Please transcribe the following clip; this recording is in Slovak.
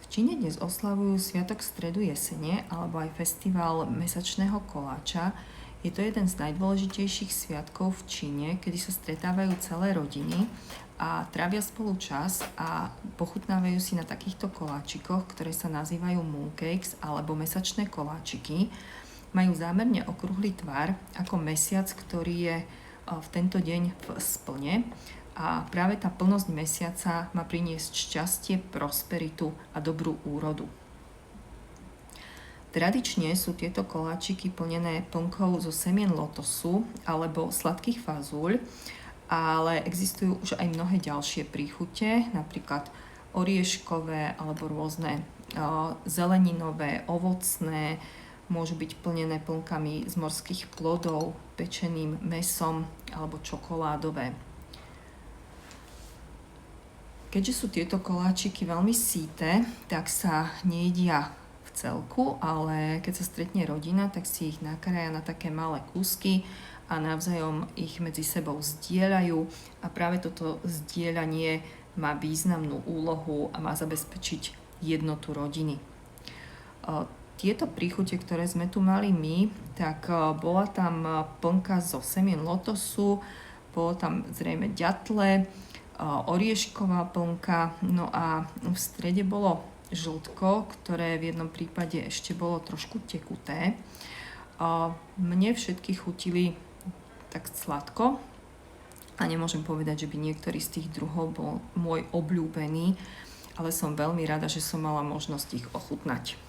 Číne dnes oslavujú Sviatok stredu jesene alebo aj festival mesačného koláča. Je to jeden z najdôležitejších sviatkov v Číne, kedy sa stretávajú celé rodiny a trávia spolu čas a pochutnávajú si na takýchto koláčikoch, ktoré sa nazývajú mooncakes alebo mesačné koláčiky. Majú zámerne okrúhly tvar ako mesiac, ktorý je v tento deň v splne. A práve tá plnosť mesiaca má priniesť šťastie, prosperitu a dobrú úrodu. Tradične sú tieto koláčiky plnené plnkou zo semien lotosu alebo sladkých fazúľ, ale existujú už aj mnohé ďalšie príchute, napríklad orieškové alebo rôzne zeleninové, ovocné, môžu byť plnené plnkami z morských plodov, pečeným mäsom alebo čokoládové. Keďže sú tieto koláčiky veľmi síte, tak sa nejedia v celku, ale keď sa stretne rodina, tak si ich nakrája na také malé kúsky a navzájom ich medzi sebou zdieľajú a práve toto zdieľanie má významnú úlohu a má zabezpečiť jednotu rodiny. Tieto príchute, ktoré sme tu mali my, tak bola tam plnka zo semien lotosu, bolo tam zrejme ďatle, oriešková plnka, no a v strede bolo žltko, ktoré v jednom prípade ešte bolo trošku tekuté. Mne všetky chutili tak sladko a nemôžem povedať, že by niektorý z tých druhov bol môj obľúbený, ale som veľmi rada, že som mala možnosť ich ochutnať.